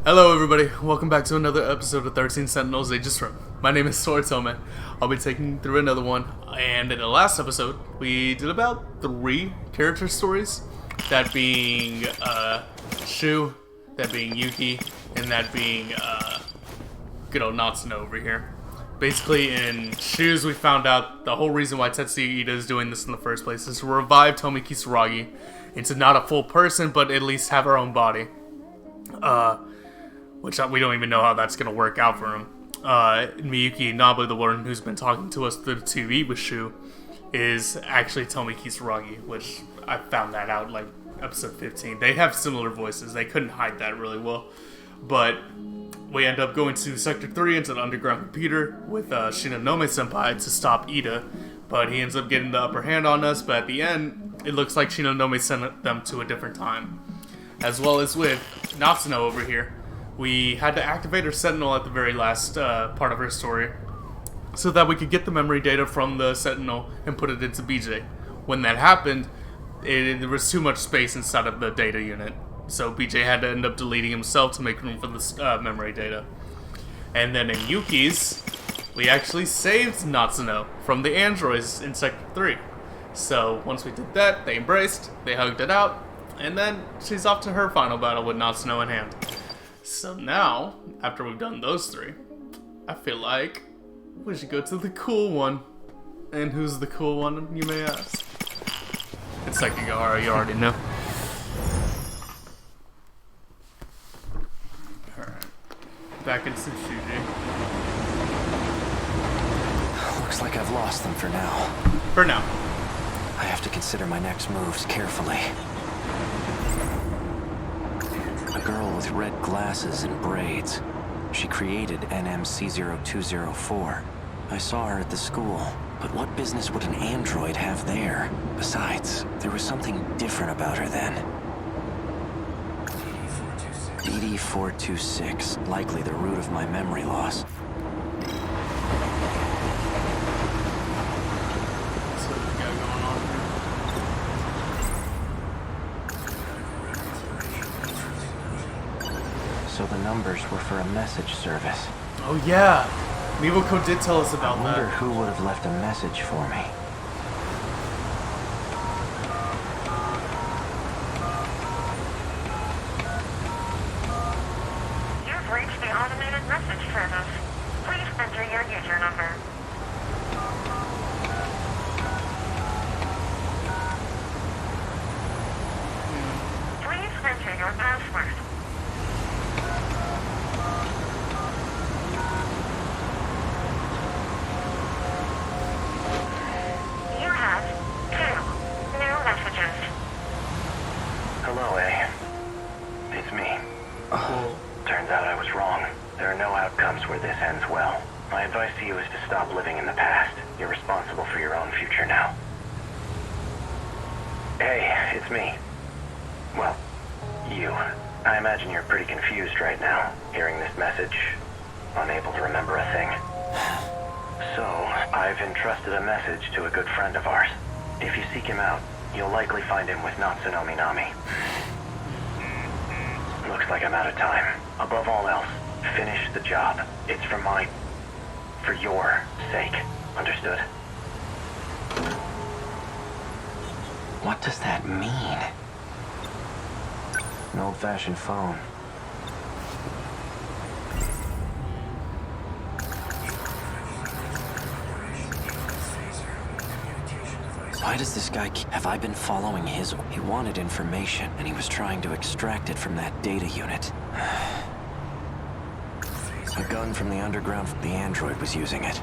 Hello everybody, welcome back to another episode of 13 Sentinels Aegis Room. My name is Storytellman. I'll be taking you through another one, and in the last episode, we did about 3 character stories. That being, Shu, that being Yuki, and that being, good old Natsuno over here. Basically, in Shu's, we found out the whole reason why Tetsuya Ida is doing this in the first place is to revive Tomi Kisaragi into not a full person, but at least have her own body. Which we don't even know how that's going to work out for him. Miyuki Inabe, the one who's been talking to us through the TV with Shu, is actually Tomi Kisaragi, which I found that out like episode 15. They have similar voices. They couldn't hide that really well. But we end up going to Sector 3 into the underground computer with Shinonome Senpai to stop Ida. But he ends up getting the upper hand on us. But at the end, it looks like Shinonome sent them to a different time. As well as with Natsuno over here. We had to activate her Sentinel at the very last part of her story so that we could get the memory data from the Sentinel and put it into BJ. When that happened, there was too much space inside of the data unit, so BJ had to end up deleting himself to make room for the memory data. And then in Yuki's, we actually saved Natsuno from the androids in Sector 3. So once we did that, they embraced, they hugged it out, and then she's off to her final battle with Natsuno in hand. So now, after we've done those 3, I feel like we should go to the cool one. And who's the cool one, you may ask? It's Sekigahara, you already know. Alright. Back in Tsushiji. Looks like I've lost them for now. For now. I have to consider my next moves carefully. A girl with red glasses and braids. She created NMC-0204. I saw her at the school, but what business would an android have there? Besides, there was something different about her then. DD-426, likely the root of my memory loss. So the numbers were for a message service. Oh yeah, Miwako did tell us about that. I wonder who would have left a message for me. You've reached the automated message service. Please enter your user number. Please enter your password. Hello, A. It's me. Turns out I was wrong. There are no outcomes where this ends well. My advice to you is to stop living in the past. You're responsible for your own future now. Hey, it's me. Well, you. I imagine you're pretty confused right now, hearing this message, unable to remember a thing. So, I've entrusted a message to a good friend of ours. If you seek him out, you'll likely find him with Natsuno Minami. Looks like I'm out of time. Above all else, finish the job. It's for your sake. Understood? What does that mean? An old-fashioned phone. Why does this guy have I been following his? He wanted information, and he was trying to extract it from that data unit. A gun from the underground, the android was using it.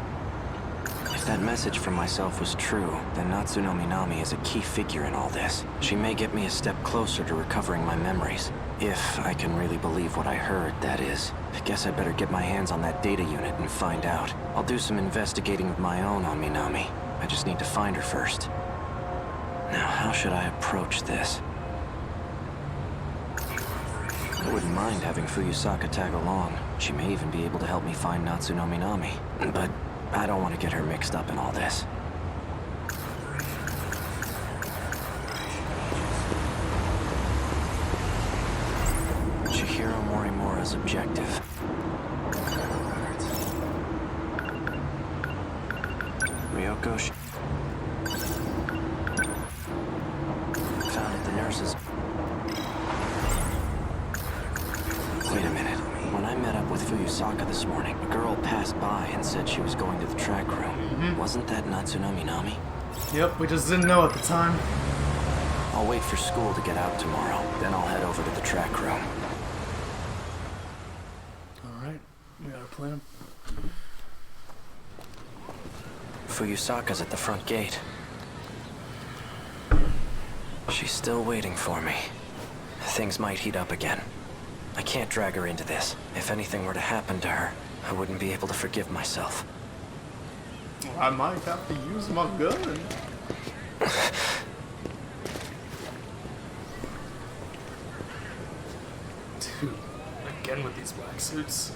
If that message from myself was true, then Natsuno Minami is a key figure in all this. She may get me a step closer to recovering my memories. If I can really believe what I heard, that is. I guess I better get my hands on that data unit and find out. I'll do some investigating of my own on Minami. I just need to find her first. Now, how should I approach this? I wouldn't mind having Fuyusaka tag along. She may even be able to help me find Natsuno Minami. But I don't want to get her mixed up in all this. objective. Ryoko found at the nurses. Wait a minute. When I met up with Fuyusaka this morning, a girl passed by and said she was going to the track room. Wasn't that Natsuno Minami? Yep, we just didn't know at the time. I'll wait for school to get out tomorrow. Then I'll head over to the track room. Alright, we got a plan. Fuyusaka's at the front gate. She's still waiting for me. Things might heat up again. I can't drag her into this. If anything were to happen to her, I wouldn't be able to forgive myself. Well, I might have to use my gun. Dude, again with these black suits.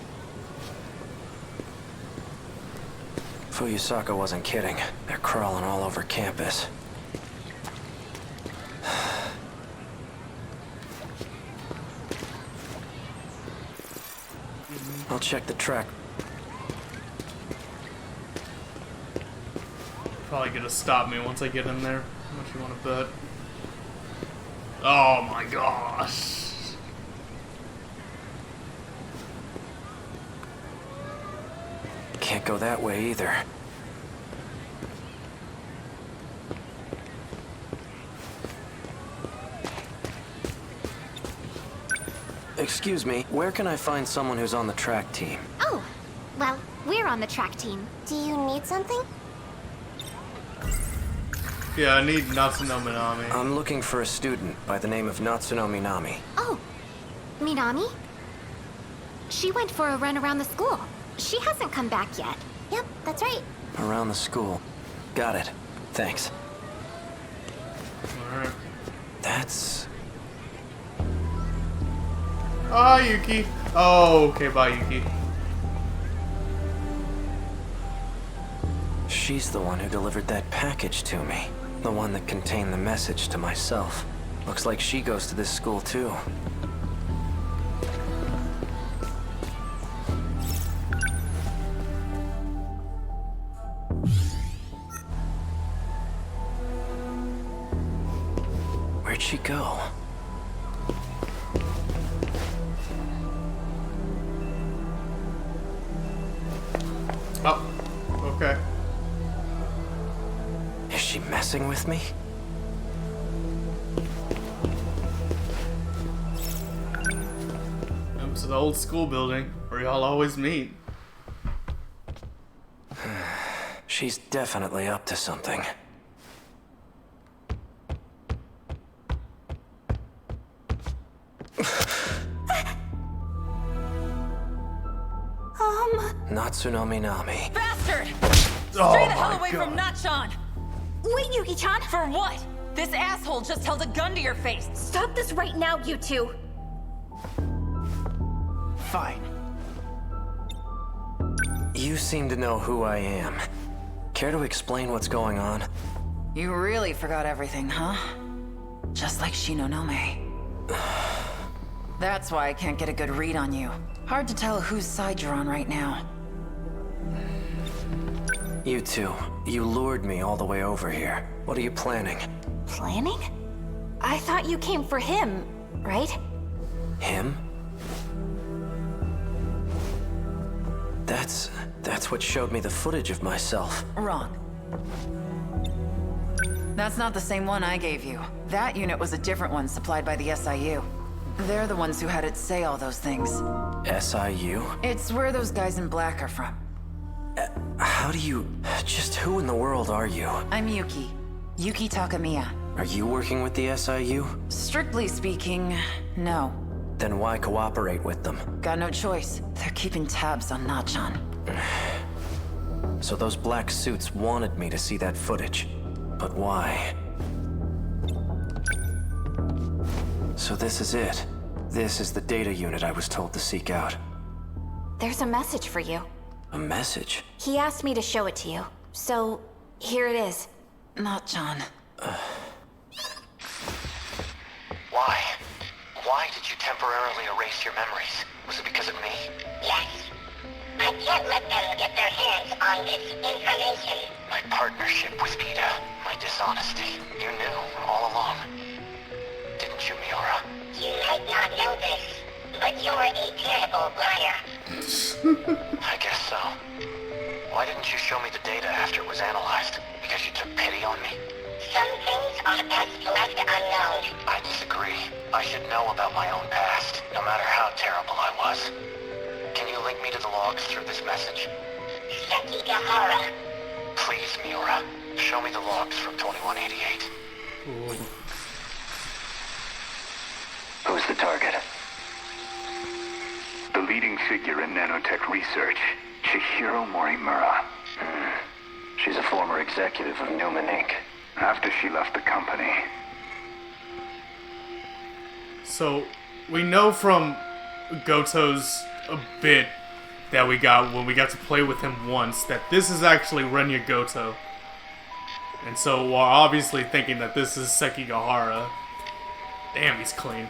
Fuyusaka wasn't kidding. They're crawling all over campus. I'll check the track. Probably gonna stop me once I get in there. How much you want to bet? Oh my gosh. Can't go that way either. Excuse me, where can I find someone who's on the track team? Oh, well, we're on the track team. Do you need something? Yeah, I need Natsuno Minami. I'm looking for a student by the name of Natsuno Minami. Oh, Minami? She went for a run around the school. She hasn't come back yet. Yep, that's right. Around the school. Got it. Thanks. Alright. That's... Ah, Yuki. Oh, okay, bye, Yuki. She's the one who delivered that package to me. The one that contained the message to myself. Looks like she goes to this school too. Where'd she go? Oh, okay. Is she messing with me? To the old school building where y'all always meet. She's definitely up to something. Natsuno Minami. Bastard! Oh Stay the hell my away God. from Nachan! Wait, Yuki-chan! For what? This asshole just held a gun to your face! Stop this right now, you two! Fine. You seem to know who I am. Care to explain what's going on? You really forgot everything, huh? Just like Shinonome. That's why I can't get a good read on you. Hard to tell whose side you're on right now. You two, you lured me all the way over here. What are you planning? Planning? I thought you came for him, right? Him? That's what showed me the footage of myself. Wrong. That's not the same one I gave you. That unit was a different one supplied by the SIU. They're the ones who had it say all those things. SIU? It's where those guys in black are from. How do you... Just who in the world are you? I'm Yuki. Yuki Takamiya. Are you working with the SIU? Strictly speaking, no. Then why cooperate with them? Got no choice. They're keeping tabs on Nachan. So those black suits wanted me to see that footage. But why? So this is it. This is the data unit I was told to seek out. There's a message for you. A message? He asked me to show it to you. So, here it is. Nachan. Why? Why did you tempt temporarily erased your memories. Was it because of me? Yes. I can't let them get their hands on this information. My partnership with Peter, my dishonesty. You knew all along. Didn't you, Miura? You might not know this, but you're a terrible liar. I guess so. Why didn't you show me the data after it was analyzed? Because you took pity on me? Some things are best left unknown. I disagree. I should know about my own past, no matter how terrible I was. Can you link me to the logs through this message? Sekigahara. Please, Miura. Show me the logs from 2188. Who's the target? The leading figure in nanotech research, Chihiro Morimura. She's a former executive of Newman Inc. After she left the company. So, we know from Goto's a bit that we got when we got to play with him once that this is actually Renya Goto. And so, while obviously thinking that this is Sekigahara, damn, he's clean.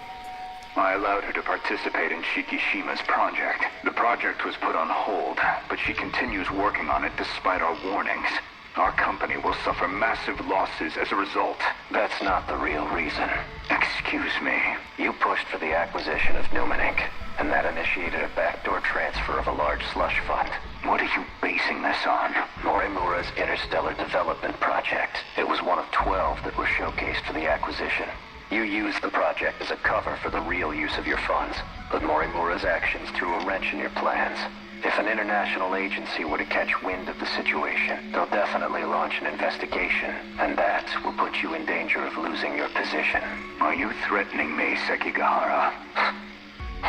I allowed her to participate in Shikishima's project. The project was put on hold, but she continues working on it despite our warnings. Our company will suffer massive losses as a result. That's not the real reason. Excuse me. You pushed for the acquisition of Newman Inc., and that initiated a backdoor transfer of a large slush fund. What are you basing this on? Morimura's Interstellar Development Project. It was one of 12 that were showcased for the acquisition. You used the project as a cover for the real use of your funds, but Morimura's actions threw a wrench in your plans. If an international agency were to catch wind of the situation, they'll definitely launch an investigation, and that will put you in danger of losing your position. Are you threatening me, Sekigahara?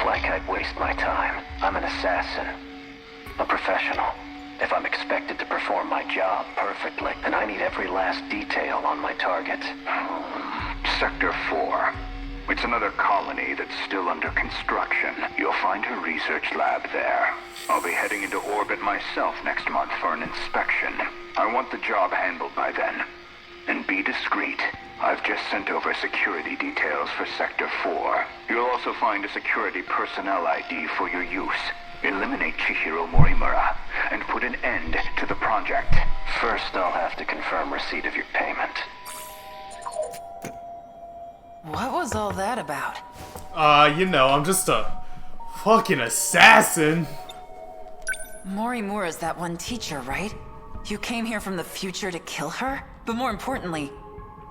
Like I'd waste my time. I'm an assassin. A professional. If I'm expected to perform my job perfectly, then I need every last detail on my target. Sector 4. It's another colony that's still under construction. You'll find her research lab there. I'll be heading into orbit myself next month for an inspection. I want the job handled by then. And be discreet. I've just sent over security details for Sector 4. You'll also find a security personnel ID for your use. Eliminate Chihiro Morimura and put an end to the project. First, I'll have to confirm receipt of your payment. What was all that about? You know, I'm just a fucking assassin. Morimura's that one teacher, right? You came here from the future to kill her? But more importantly,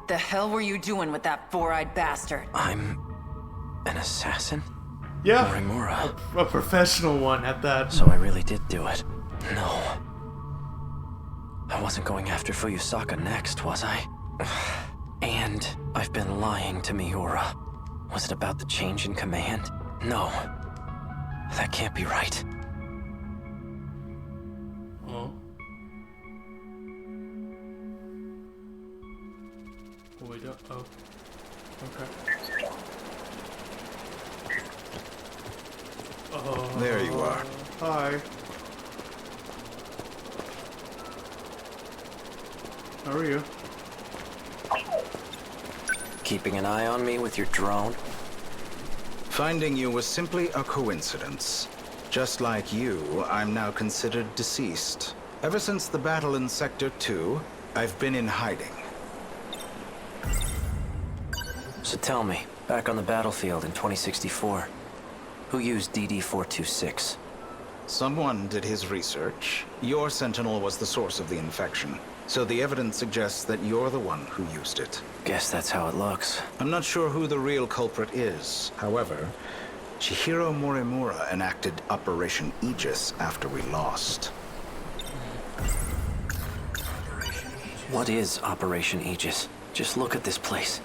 the hell were you doing with that four-eyed bastard? I'm an assassin? Yeah, Morimura. a professional one at that. So I really did do it. No. I wasn't going after Fuyusaka next, was I? And I've been lying to Miura. Was it about the change in command? No. That can't be right. Oh. Oh, we don't. Oh. Okay. There you are. Hi. How are you? Keeping an eye on me with your drone? Finding you was simply a coincidence. Just like you, I'm now considered deceased. Ever since the battle in Sector 2, I've been in hiding. So tell me, back on the battlefield in 2064, who used DD-426? Someone did his research. Your Sentinel was the source of the infection. So the evidence suggests that you're the one who used it. Guess that's how it looks. I'm not sure who the real culprit is. However, Chihiro Morimura enacted Operation Aegis after we lost. What is Operation Aegis? Just look at this place.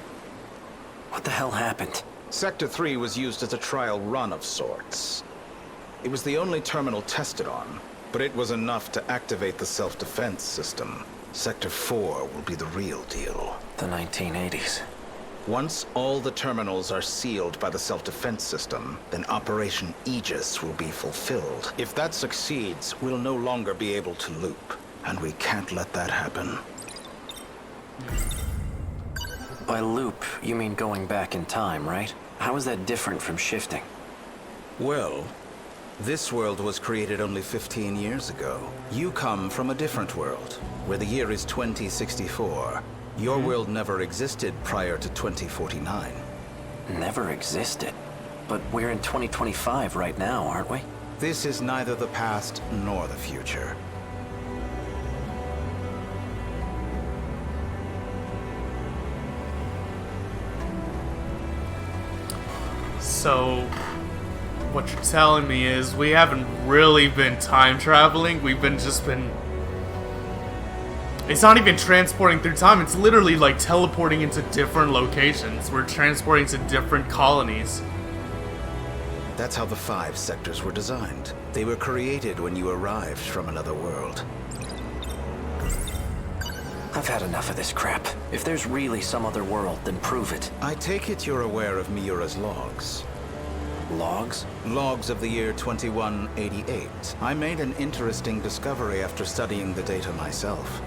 What the hell happened? Sector 3 was used as a trial run of sorts. It was the only terminal tested on, but it was enough to activate the self-defense system. Sector 4 will be the real deal. The 1980s. Once all the terminals are sealed by the self-defense system, then Operation Aegis will be fulfilled. If that succeeds, we'll no longer be able to loop, and we can't let that happen. By loop, you mean going back in time, right? How is that different from shifting? Well, this world was created only 15 years ago. You come from a different world, where the year is 2064. Your world never existed prior to 2049. Never existed. But we're in 2025 right now, aren't we? This is neither the past nor the future. So, what you're telling me is we haven't really been time traveling. We've been It's not even transporting through time. It's literally like teleporting into different locations. We're transporting to different colonies. That's how the 5 sectors were designed. They were created when you arrived from another world. I've had enough of this crap. If there's really some other world, then prove it. I take it you're aware of Miura's logs. Logs? Logs of the year 2188. I made an interesting discovery after studying the data myself.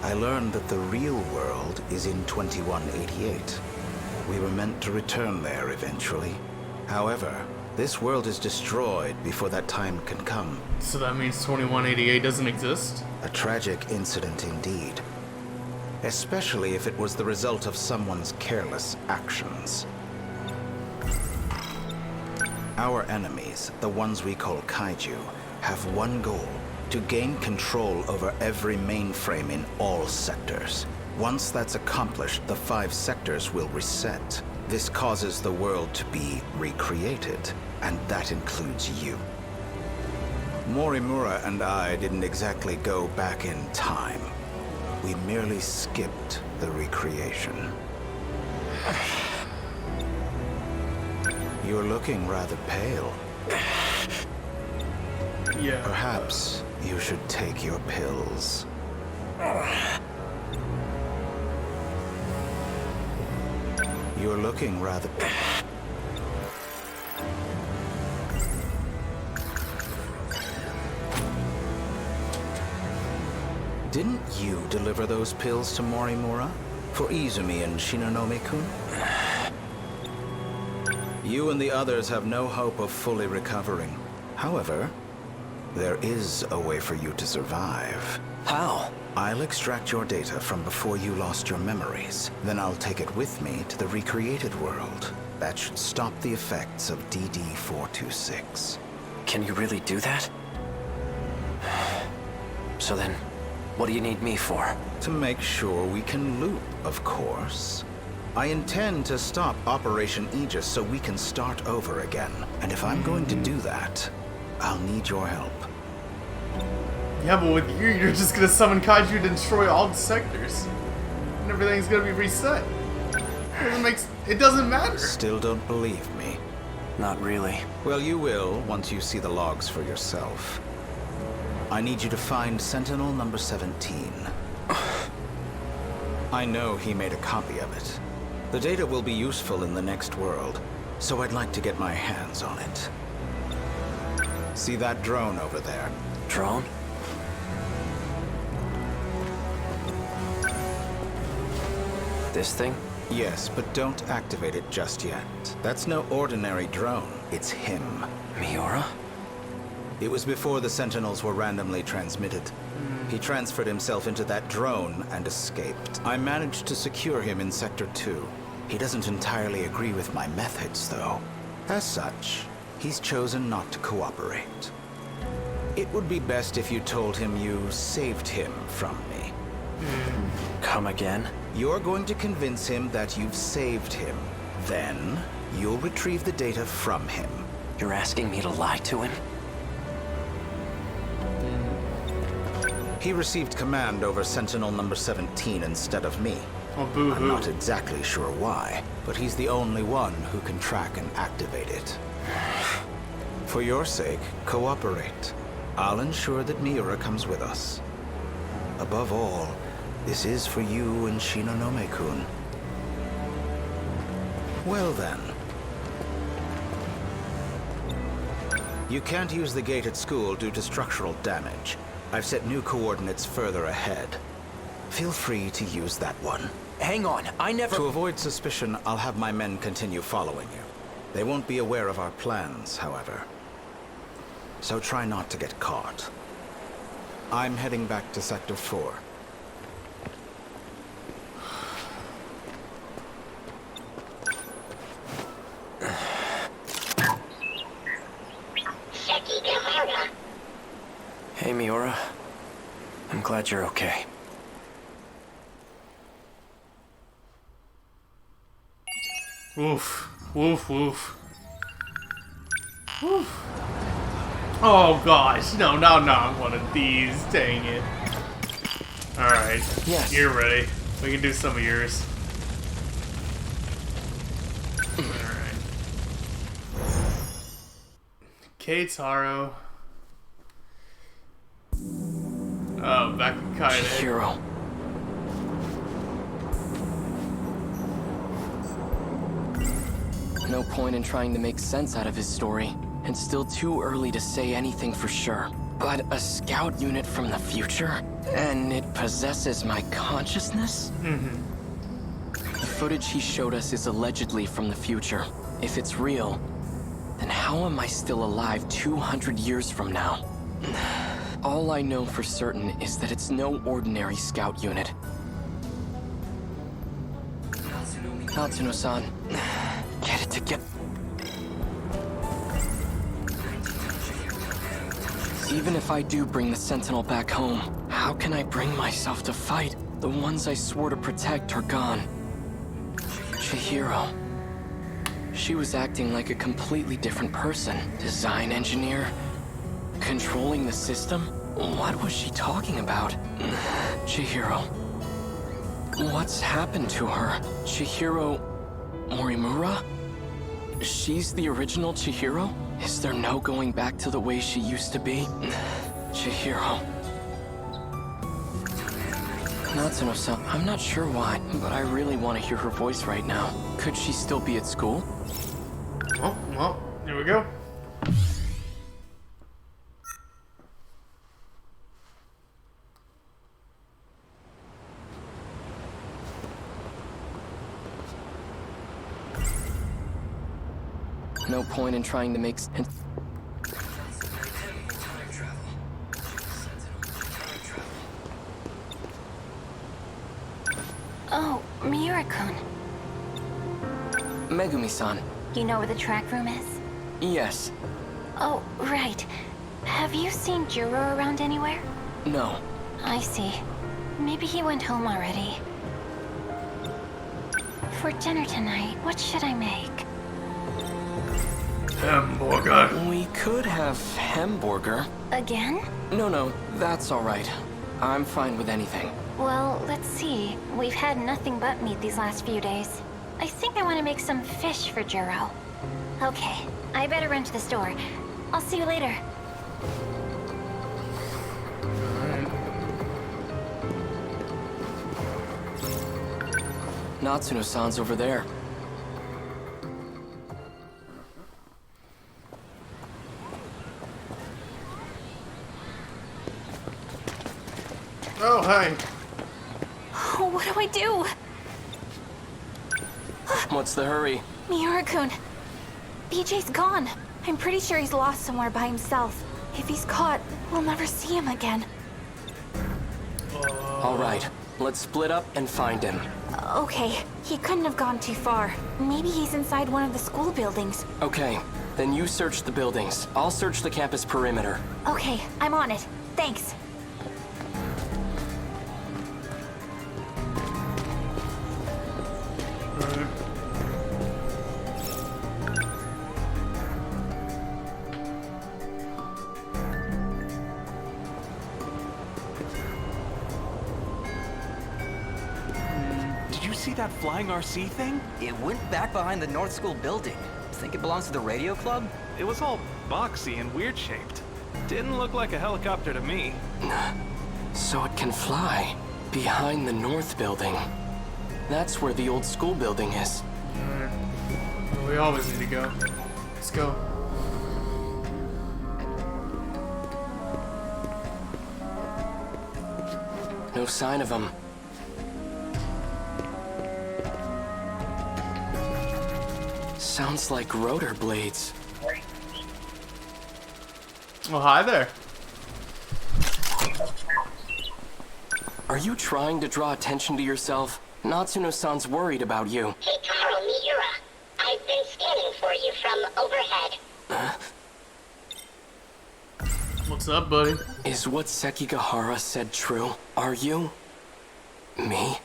I learned that the real world is in 2188. We were meant to return there eventually. However, this world is destroyed before that time can come. So that means 2188 doesn't exist? A tragic incident indeed. Especially if it was the result of someone's careless actions. Our enemies, the ones we call kaiju, have one goal: to gain control over every mainframe in all sectors. Once that's accomplished, the 5 sectors will reset. This causes the world to be recreated, and that includes you. Miura and I didn't exactly go back in time. We merely skipped the recreation. You're looking rather pale. Yeah. Perhaps you should take your pills. You're looking rather... Didn't you deliver those pills to Miura? For Izumi and Shinonome-kun? You and the others have no hope of fully recovering. However, there is a way for you to survive. How? I'll extract your data from before you lost your memories. Then I'll take it with me to the recreated world. That should stop the effects of DD-426. Can you really do that? So then, what do you need me for? To make sure we can loop, of course. I intend to stop Operation Aegis so we can start over again. And if I'm going to do that, I'll need your help. Yeah, but with you, you're just gonna summon kaiju to destroy all the sectors. And everything's gonna be reset. It doesn't matter. Still don't believe me? Not really. Well, you will once you see the logs for yourself. I need you to find Sentinel number 17. I know he made a copy of it. The data will be useful in the next world, so I'd like to get my hands on it. See that drone over there? Drone? This thing? Yes, but don't activate it just yet. That's no ordinary drone. It's him. Miura? It was before the Sentinels were randomly transmitted. He transferred himself into that drone and escaped. I managed to secure him in Sector 2. He doesn't entirely agree with my methods, though. As such, he's chosen not to cooperate. It would be best if you told him you saved him from me. Come again? You're going to convince him that you've saved him. Then, you'll retrieve the data from him. You're asking me to lie to him? He received command over Sentinel number 17 instead of me. Oh, boo-hoo. I'm not exactly sure why, but he's the only one who can track and activate it. For your sake, cooperate. I'll ensure that Miura comes with us. Above all, this is for you and Shinonome-kun. Well then. You can't use the gate at school due to structural damage. I've set new coordinates further ahead. Feel free to use that one. Hang on, I never... To avoid suspicion, I'll have my men continue following you. They won't be aware of our plans, however. so try not to get caught. I'm heading back to Sector 4. Sekigahara. Hey, Miura. I'm glad you're okay. Oof. Woof, woof. Woof. Oh gosh, no, not one of these, dang it. Alright, Yes. You're ready. We can do some of yours. Alright. Keitaro. Oh, back to Kaide. Chihiro. No point in trying to make sense out of his story. It's still too early to say anything for sure. But a scout unit from the future? And it possesses my consciousness? The footage he showed us is allegedly from the future. If it's real, then how am I still alive 200 years from now? All I know for certain is that it's no ordinary scout unit. Natsuno-san, get it together. Even if I do bring the Sentinel back home, how can I bring myself to fight? The ones I swore to protect are gone. Chihiro. She was acting like a completely different person. Design engineer? Controlling the system? What was she talking about? Chihiro. What's happened to her? Chihiro Morimura? She's the original Chihiro? Is there no going back to the way she used to be? Chihiro. Natsuno-san, I'm not sure why, but I really want to hear her voice right now. Could she still be at school? Oh, well, here we go. No point in trying to make sense. Oh, Miura-kun. Megumi-san. You know where the track room is? Yes. Oh, right. Have you seen Juro around anywhere? No. I see. Maybe he went home already. For dinner tonight, what should I make? Hamburger. We could have hamburger. Again? No, that's all right. I'm fine with anything. Well, let's see. We've had nothing but meat these last few days. I think I want to make some fish for Juro. Okay, I better run to the store. I'll see you later. Natsuno-san's over there. Oh, hi. Oh, what do I do? What's the hurry? Miura-kun. BJ's gone. I'm pretty sure he's lost somewhere by himself. If he's caught, we'll never see him again. All right, let's split up and find him. Okay, he couldn't have gone too far. Maybe he's inside one of the school buildings. Okay, then you search the buildings. I'll search the campus perimeter. Okay, I'm on it. Thanks. Did you see that flying RC thing? It went back behind the North School building. Think it belongs to the radio club? It was all boxy and weird shaped. Didn't look like a helicopter to me. So it can fly. Behind the North building. That's where the old school building is. Alright. We always need to go. Let's go. No sign of him. Sounds like rotor blades. Well, hi there. Are you trying to draw attention to yourself? Natsuno-san's worried about you. Keitaro Miura, I've been scanning for you from overhead. What's up, buddy? Is what Sekigahara said true? Are you... me?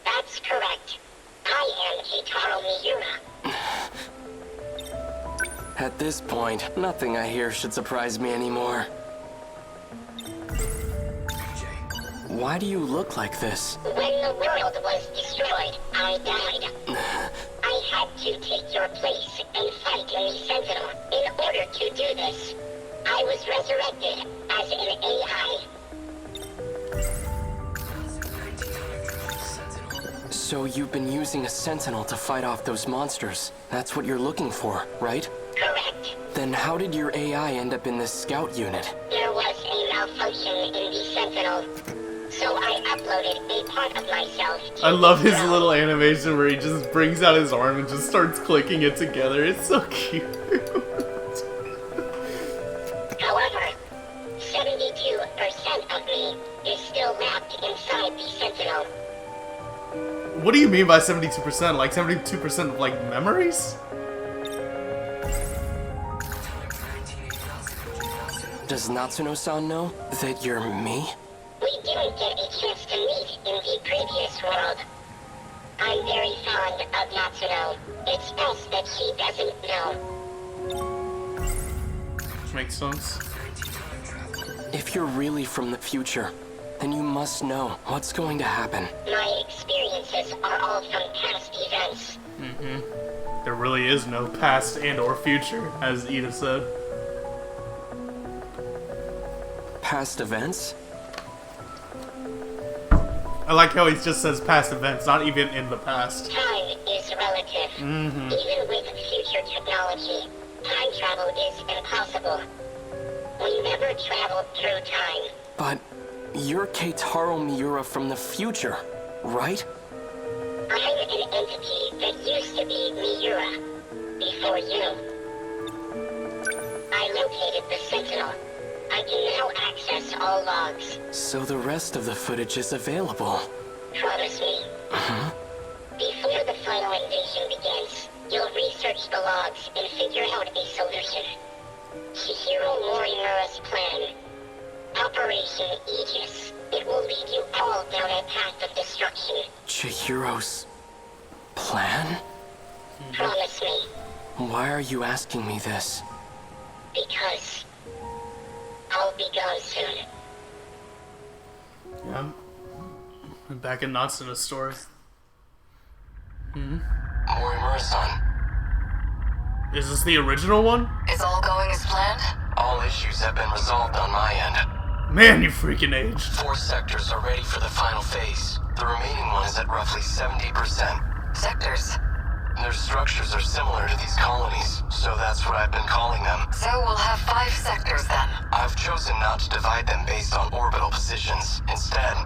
That's correct. I am Keitaro Miura. At this point, nothing I hear should surprise me anymore. Why do you look like this? When the world was destroyed, I died. I had to take your place and fight in the Sentinel. In order to do this, I was resurrected as an AI. So you've been using a Sentinel to fight off those monsters. That's what you're looking for, right? Correct. Then how did your AI end up in this scout unit? There was a malfunction in the Sentinel, so I uploaded a part of myself to I love his Zero. little animation where he just brings out his arm and just starts clicking it together. It's so cute. However, 72% of me is still wrapped inside the Sentinel. What do you mean by 72%? Like 72% of like memories? Does Natsuno-san know that you're me? We didn't get a chance to meet in the previous world. I'm very fond of Natsuno. It's best that she doesn't know. Makes sense. If you're really from the future, then you must know what's going to happen. My experiences are all from past events. There really is no past and or future, as Ida said. Past events? I like how he just says past events, not even in the past. Time is relative. Even with future technology, time travel is impossible. We never traveled through time. But you're Keitaro Miura from the future, right? I'm an entity that used to be Miura before you. I located the Sentinel. I can now access all logs. So the rest of the footage is available. Promise me. Before the final invasion begins, you'll research the logs and figure out a solution. Chihiro Morimura's plan. Operation Aegis. It will lead you all down a path of destruction. Chihiro's... plan? Promise me, Why are you asking me this? because I'll be gone soon. Yeah. I'm back in Natsuna's story. Morimura-san, Is this the original one? Is all going as planned? all issues have been resolved on my end. Man, you freaking aged. 4 sectors are ready for the final phase. The remaining one is at roughly 70%. Sectors. Their structures are similar to these colonies, so that's what I've been calling them. So we'll have 5 sectors then. I've chosen not to divide them based on orbital positions. Instead,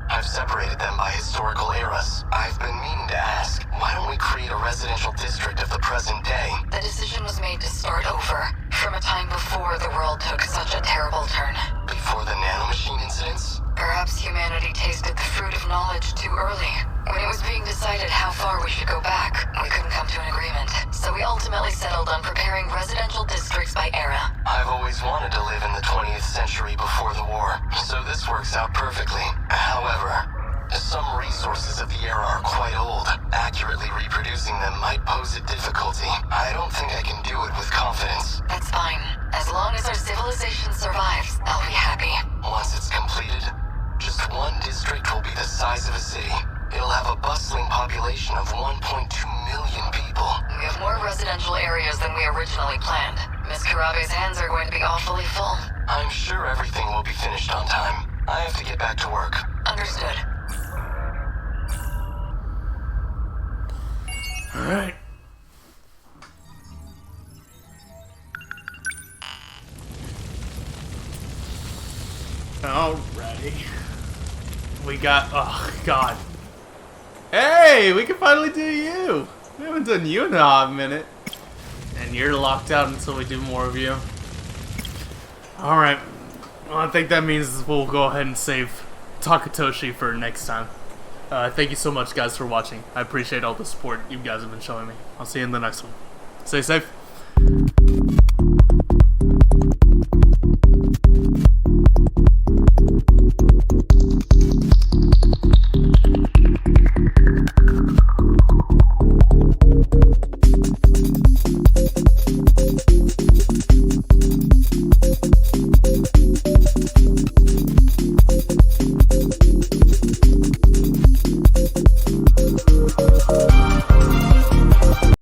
I've separated them by historical eras. I've been meaning to ask, why don't we create a residential district of the present day? The decision was made to start over, from a time before the world took such a terrible turn. Before the nanomachine incidents? Perhaps humanity tasted the fruit of knowledge too early. When it was being decided how far we should go back, we couldn't come to an agreement. So we ultimately settled on preparing residential districts by era. I've always wanted to live in the 20th century before the war, so this works out perfectly. However, some resources of the era are quite old. Accurately reproducing them might pose a difficulty. I don't think I can do it with confidence. That's fine. As long as our civilization survives, I'll be happy. Once it's completed, just one district will be the size of a city. It'll have a bustling population of 1.2 million people. We have more residential areas than we originally planned. Miss Karabe's hands are going to be awfully full. I'm sure everything will be finished on time. I have to get back to work. Understood. Alright. Alrighty. We got... oh, God. Hey! We can finally do you! We haven't done you in a hot minute. And you're locked out until we do more of you. Alright. Well, I think that means we'll go ahead and save Takatoshi for next time. Thank you so much, guys, for watching. I appreciate all the support you guys have been showing me. I'll see you in the next one. Stay safe.